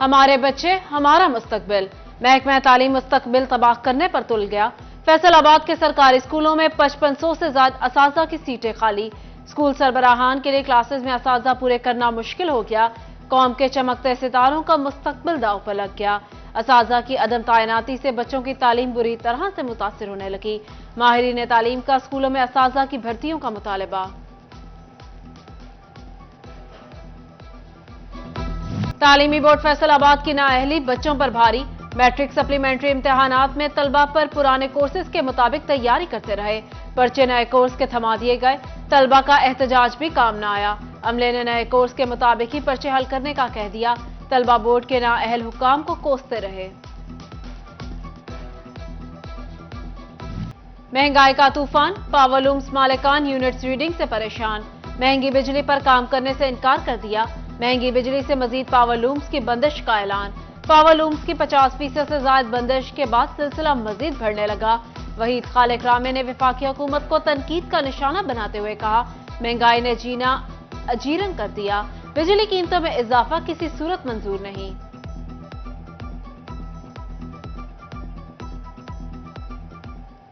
हमारे बच्चे हमारा मुस्तकबिल। महकमा तालीम मुस्तकबिल तबाह करने पर तुल गया। फैसलाबाद के सरकारी स्कूलों में 5500 से ज्यादा असातिज़ा की सीटें खाली। स्कूल सरबराहान के लिए क्लासेस में असातिज़ा पूरे करना मुश्किल हो गया। कौम के चमकते सितारों का मुस्तकबिल दांव पर लग गया। असातिज़ा की अदम तैनाती से बच्चों की तालीम बुरी तरह से मुतासिर होने लगी। माहिरीन तालीम का स्कूलों में असातिज़ा की भर्तियों का मुतालबा। तालीमी बोर्ड फैसलाबाद की नाअहली बच्चों पर भारी। मैट्रिक सप्लीमेंट्री इम्तिहानात में तलबा पर पुराने कोर्सेज के मुताबिक तैयारी करते रहे। पर्चे नए कोर्स के थमा दिए गए। तलबा का एहतजाज भी काम न आया। अमले ने नए कोर्स के मुताबिक ही पर्चे हल करने का कह दिया। तलबा बोर्ड के नाअहल हुक्काम को कोसते रहे। महंगाई का तूफान। पावरलूम्स मालिकान यूनिट्स रीडिंग से परेशान। महंगी बिजली पर काम करने से इनकार कर दिया। महंगी बिजली से मजीद पावरलूम्स की बंदिश का ऐलान। पावरलूम्स की 50% से ज्यादा बंदिश के बाद सिलसिला मजीद बढ़ने लगा। वहीद खालिक रामे ने वफाकी हुकूमत को तनकीद का निशाना बनाते हुए कहा, महंगाई ने जीना अजीरन कर दिया। बिजली कीमतों में इजाफा किसी सूरत मंजूर नहीं।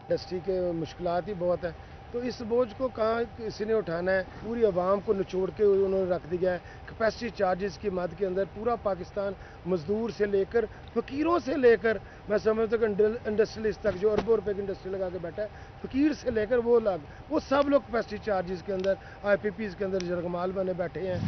इंडस्ट्री के मुश्किलात ही बहुत है, तो इस बोझ को कहाँ किसी ने उठाना है। पूरी आवाम को निचोड़ के उन्होंने रख दिया है। कैपेसिटी चार्जेस की मद के अंदर पूरा पाकिस्तान मजदूर से लेकर फकीरों से लेकर मैं समझता हूँ कि इंडस्ट्रियलिस्ट तक जो अरबों रुपए की इंडस्ट्री लगा के बैठा है, फकीर से लेकर वो सब लोग कैपेसिटी चार्जेस के अंदर IPPs के अंदर जरगमाल बने बैठे हैं।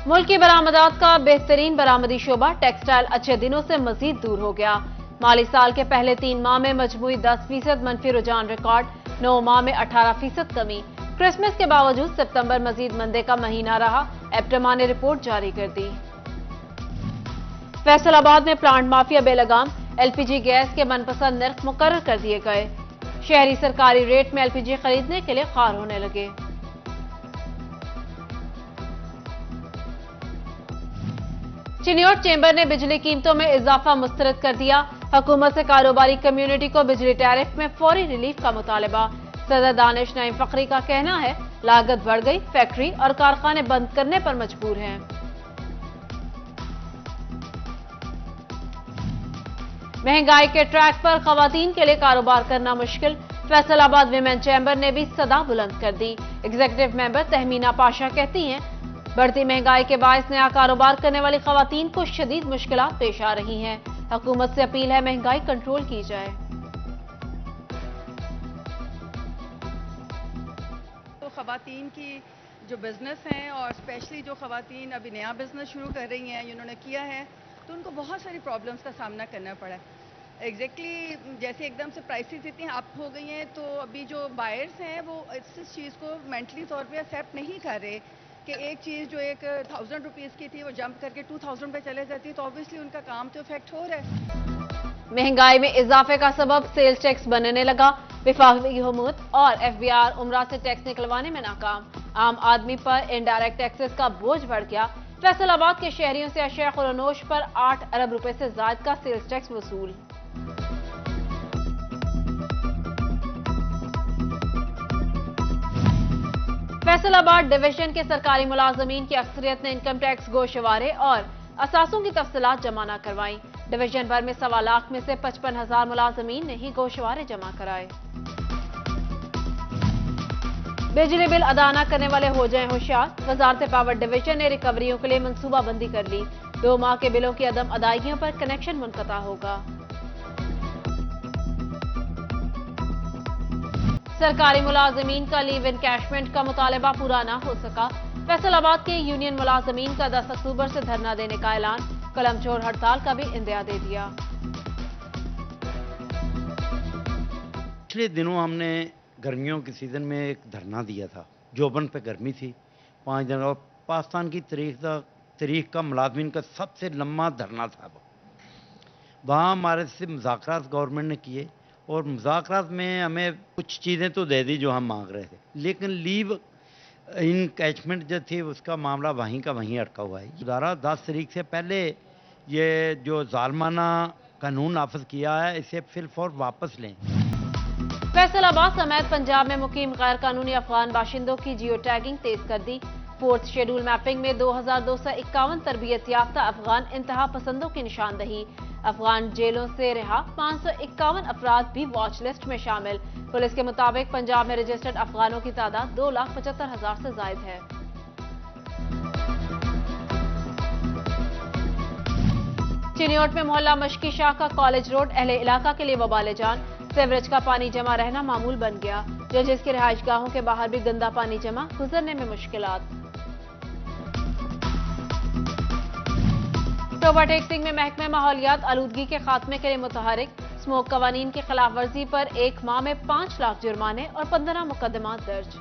मुल्क की बरामदात का बेहतरीन बरामदी शोबा टेक्सटाइल अच्छे दिनों से मजीद दूर हो गया। माली साल के पहले 3 माह में मजमूई 10% मनफी रुझान रिकॉर्ड। 9 माह में 18% कमी। क्रिसमस के बावजूद सितंबर मजीद मंदे का महीना रहा। एप्टमा ने रिपोर्ट जारी कर दी। फैसलाबाद में प्लांट माफिया बेलगाम। LPG गैस के मनपसंद निर्ख मुकर्रर कर दिए गए। शहरी सरकारी रेट में LPG खरीदने के लिए ख्वार होने लगे। चिन्योट चेंबर ने बिजली कीमतों में इजाफा मुस्तरद कर दिया। हुकूमत से कारोबारी कम्युनिटी को बिजली टैरिफ में फौरी रिलीफ का मुतालबा। सदर दानिश नईम फखरी का कहना है, लागत बढ़ गई, फैक्ट्री और कारखाने बंद करने पर मजबूर हैं। महंगाई के ट्रैक पर खवातीन के लिए कारोबार करना मुश्किल। फैसलाबाद विमेन चैंबर ने भी सदा बुलंद कर दी। एग्जीक्यूटिव मेंबर तहमीना पाशा कहती हैं, बढ़ती महंगाई के बायस नया कारोबार करने वाली खवातीन को शदीद मुश्किलात पेश आ रही हैं। हुकूमत से अपील है, महंगाई कंट्रोल की जाए। तो खवातीन की जो बिजनेस हैं और स्पेशली जो खवातीन अभी नया बिजनेस शुरू कर रही हैं, इन्होंने किया है, तो उनको बहुत सारी प्रॉब्लम्स का सामना करना पड़ा है। एग्जैक्टली जैसे एकदम से प्राइसेस इतनी अप हो गई हैं, तो अभी जो बायर्स हैं वो इस चीज़ को मेंटली तौर पे एक्सेप्ट नहीं कर रहे कि एक चीज़ जो एक 1000 रुपीज़ की थी वो जंप करके 2000 पे चले जाती है, तो ऑब्वियसली उनका काम तो इफेक्ट हो रहा है। महंगाई में इजाफे का सबब सेल्स टैक्स बनने लगा। वफाकी हुकूमत और FBR उमरा से टैक्स निकलवाने में नाकाम। आम आदमी पर इनडायरेक्ट टैक्सेस का बोझ बढ़ गया। फैसलाबाद के शहरियों से अशिया खुरनोश पर 8 अरब रुपए से ज्यादा का सेल्स टैक्स वसूल। फैसलाबाद डिवीजन के सरकारी मुलाजमीन की अक्सरियत ने इनकम टैक्स गोशवारे और असासों की तफसीलात जमा न करवाई। डिवीजन भर में 1.25 लाख में से 55,000 मुलाजमीन ने ही गोशवारे जमा कराए। बिजली बिल अदा न करने वाले हो जाएं होशियार। वजारत पावर डिवीजन ने रिकवरियों के लिए मंसूबाबंदी कर ली। 2 माह के बिलों की अदम अदायगियों पर कनेक्शन मुनक़ता होगा। सरकारी मुलाजमीन का लीव इनकैशमेंट का मुतालबा पूरा न हो सका। फैसलाबाद के यूनियन मुलाजमीन का 10 अक्टूबर से धरना देने का ऐलान। कलमचोर हड़ताल का भी इंदिया दे दिया। पिछले दिनों हमने गर्मियों के सीज़न में एक धरना दिया था। जोबन पे गर्मी थी 5 दिन, और पाकिस्तान की तारीख का मुलाजमीन का सबसे लंबा धरना था। वहाँ हमारे से मुज़ाकरात गवर्नमेंट ने किए और मुज़ाकरात में हमें कुछ चीज़ें तो दे दी जो हम मांग रहे थे, लेकिन लीव इनकैशमेंट जो थी उसका मामला वहीं का वहीं अटका हुआ है। 10 तारीख से पहले ये जो जालमाना कानून नाफिज किया है, इसे फिलफौर वापस लें। फैसलाबाद समेत पंजाब में मुकीम गैर कानूनी अफगान बाशिंदों की जियो टैगिंग तेज कर दी। फोर्थ शेड्यूल मैपिंग में 2251 तरबियत याफ्ता अफगान इंतहा पसंदों की निशानदही। अफगान जेलों से रिहा 551 अफराद भी वॉच लिस्ट में शामिल। पुलिस के मुताबिक पंजाब में रजिस्टर्ड अफगानों की तादाद 2,75,000 से जायद है। चिनियोट में मोहल्ला मशकी शाह का कॉलेज रोड अहले इलाका के लिए वबाले जान। सेवरेज का पानी जमा रहना मामूल बन गया। जजेस की रिहाइश गाहों के बाहर भी गंदा पानी जमा, गुजरने में मुश्किलात। टोबा टेक सिंह में महकमे माहौलियात आलूदगी के खात्मे के लिए मुतहरिक। स्मोक कवानीन की खिलाफ वर्जी पर 1 माह में 5 लाख जुर्माने और 15 मुकदमात दर्ज।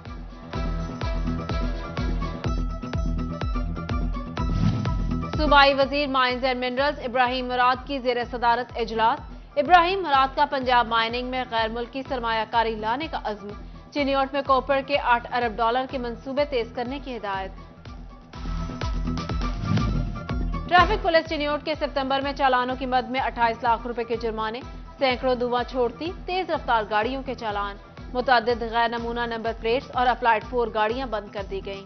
सूबाई वजीर माइंस एंड मिनरल्स इब्राहिम मुराद की जेर सदारत इजलास। इब्राहिम मुराद का पंजाब माइनिंग में गैर मुल्की सरमायाकारी लाने का अज़्म। चिनियोट में कॉपर के 8 अरब डॉलर के मंसूबे तेज करने की हिदायत। ट्रैफिक पुलिस चिनियोट के सितंबर में चालानों की मद में 28 लाख रुपए के जुर्माने। सैकड़ों धुआं छोड़ती तेज रफ्तार गाड़ियों के चालान। मुतअद्दिद गैर नमूना नंबर प्लेट्स और अप्लाइड 4 गाड़ियां बंद कर दी गईं।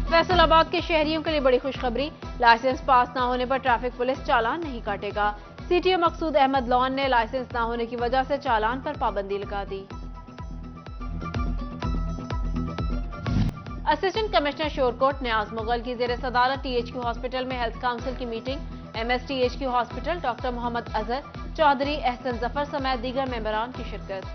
फैसलाबाद के शहरियों के लिए बड़ी खुशखबरी। लाइसेंस पास न होने पर ट्रैफिक पुलिस चालान नहीं काटेगा। सीटीओ मकसूद अहमद लॉन ने लाइसेंस न होने की वजह से चालान पर पाबंदी लगा दी। असिस्टेंट कमिश्नर शोरकोट न्याज मुगल की जेर सदारत टीएचक्यू हॉस्पिटल में हेल्थ काउंसिल की meeting. MS THQ hospital doctor Mohammad Azhar, Chaudhry Ahsan Zafar समेत दीगर मेंबरान की शिरकत।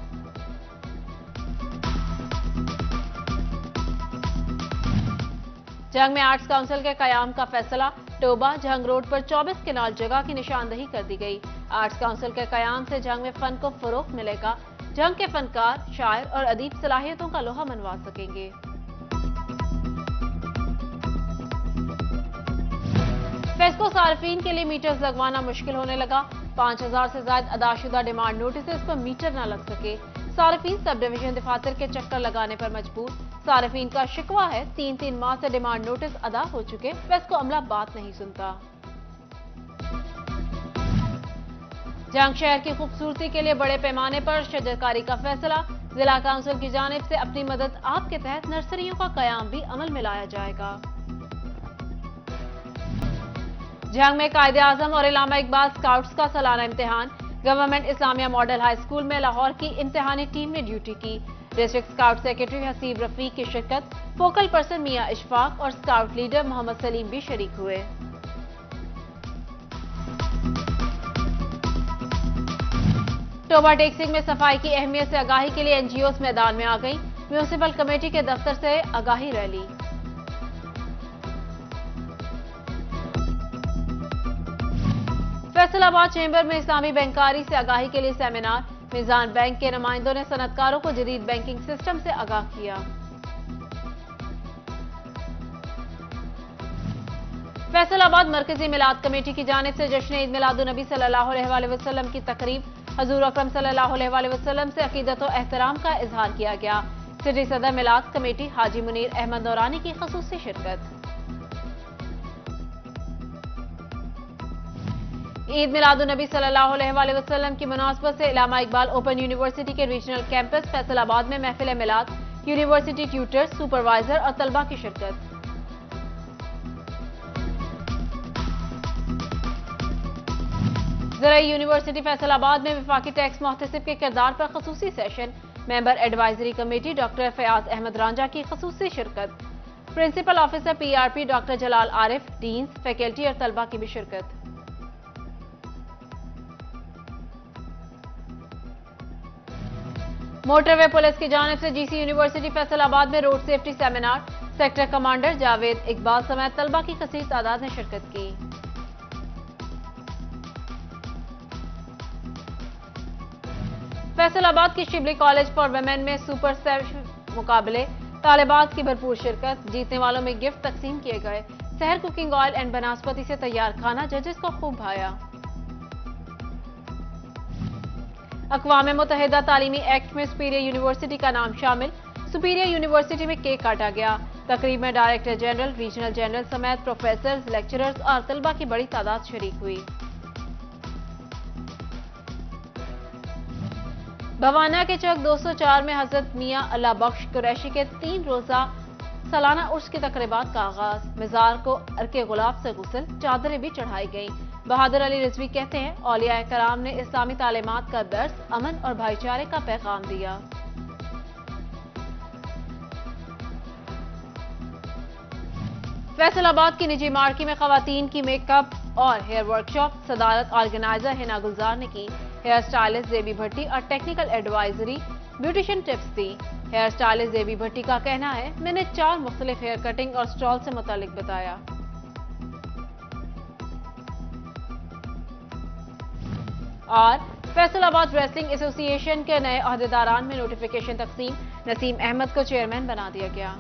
जंग में आर्ट्स काउंसिल के कयाम का फैसला। टोबा जंग रोड पर 24 किनाल जगह की निशानदही कर दी गई। आर्ट्स काउंसिल के कयाम से जंग में फन को फरोग मिलेगा। जंग के फनकार, शायर और अदीब सलाहियतों का लोहा मनवा सकेंगे। फेस्को सार्फिन के लिए मीटर्स लगवाना मुश्किल होने लगा। 5000 से ज्यादा अदाशुदा डिमांड नोटिस पर मीटर न लग सके। सार्फिन सब डिवीजन दफातर के चक्कर लगाने पर मजबूर। सार्फिन का शिकवा है 3 माह से डिमांड नोटिस अदा हो चुके, फेस्को अमला बात नहीं सुनता। जंग शहर की खूबसूरती के लिए बड़े पैमाने पर शजरकारी का फैसला। जिला काउंसिल की जानिब से अपनी मदद आपके तहत नर्सरियों का कयाम भी अमल में लाया जाएगा। जंग में कायदे आजम और इलामा इकबाल स्काउट्स का सालाना इम्तिहान। Government Islamia model high school में लाहौर की इम्तिहानी टीम ने ड्यूटी की। District scout secretary Haseeb Rafiq की शिरकत। फोकल पर्सन मियां इशफाक और स्काउट लीडर मोहम्मद सलीम भी शरीक हुए। टोबा टेक सिंह में सफाई की अहमियत से आगाही के लिए एनजीओस मैदान में आ गई। म्यूनिसिपल कमेटी के दफ्तर से आगाही रैली। फैसलाबाद चेंबर में इस्लामी बैंकारी से आगाही के लिए सेमिनार। मिजान बैंक के नुमाइंदों ने सनतकारों को जदीद बैंकिंग सिस्टम से आगाह किया। फैसलाबाद मरकजी मिलाद कमेटी की जानिब से जश्न ईद मिलादुन्नबी सल्लल्लाहु अलैहि वसल्लम की तकरीब। हजूर अकरम सल्लल्लाहु अलैहि वसल्लम से अकीदत और एहतराम का इजहार किया गया। सिटी सदर मिलाद कमेटी हाजी मुनीर अहमद नौरानी की खसूसी शिरकत। ईद मिलादुन्नबी सल्लल्लाहु अलैहि वसल्लम की मुनासबत से इलामा इकबाल ओपन यूनिवर्सिटी के रीजनल कैंपस फैसलाबाद में महफिल मिलाद। यूनिवर्सिटी ट्यूटर्स, सुपरवाइजर और तलबा की शिरकत। ज़राई यूनिवर्सिटी फैसलाबाद में वफाकी टैक्स मोहतसिब के किरदार पर खसूसी session. Member advisory committee doctor Fayyaz Ahmed Ranjha की खसूसी शिरकत। Principal officer PRP doctor Jalal Arif, deans, faculty और तलबा की भी शिरकत। मोटरवे पुलिस की जानिब से जीसी यूनिवर्सिटी फैसलाबाद में road safety seminar. Sector commander Javed Iqbal समेत तलबा की कसीर तादाद ने शिरकत की। फैसलाबाद की शिबली कॉलेज फॉर वुमेन में सुपर सेफ मुकाबले। तालिबात की भरपूर शिरकत। जीतने वालों में गिफ्ट तकसीम किए गए। सहर कुकिंग ऑयल एंड बनास्पति से तैयार खाना जजेस को खूब भाया। अक़वाम मुत्तहिदा तालीमी एक्ट में सुपीरियर यूनिवर्सिटी का नाम शामिल। सुपीरियर यूनिवर्सिटी में केक काटा गया। तकरीब में डायरेक्टर जनरल, रीजनल जनरल समेत प्रोफेसर, लेक्चरर्स और तलबा की बड़ी तादाद शरीक हुई। भवाना के चौक 204 में हजरत मियां अल्लाह बख्श कुरैशी के 3 रोजा सालाना उर्स की तकरीबात का आगाज। मज़ार को अर्के गुलाब से गुस्ल, चादरें भी चढ़ाई गई। बहादुर अली रिजवी कहते हैं, औलिया कराम ने इस्लामी तालीमात का दर्स, अमन और भाईचारे का पैगाम दिया। फैसलाबाद की निजी मार्की में खवातीन की मेकअप और हेयर वर्कशॉप। सदारत ऑर्गेनाइजर हिना गुलजार ने की। हेयर स्टाइलिस्ट जेबी भट्टी और टेक्निकल एडवाइजरी, ब्यूटिशियन टिप्स दी। हेयर स्टाइलिस्ट जेबी भट्टी का कहना है, मैंने 4 मुख्तलिफ हेयर कटिंग और स्टॉल से मुतालिक बताया। और फैसलाबाद रेसलिंग एसोसिएशन के नए अहदेदारान में नोटिफिकेशन तकसीम। नसीम अहमद को चेयरमैन बना दिया गया।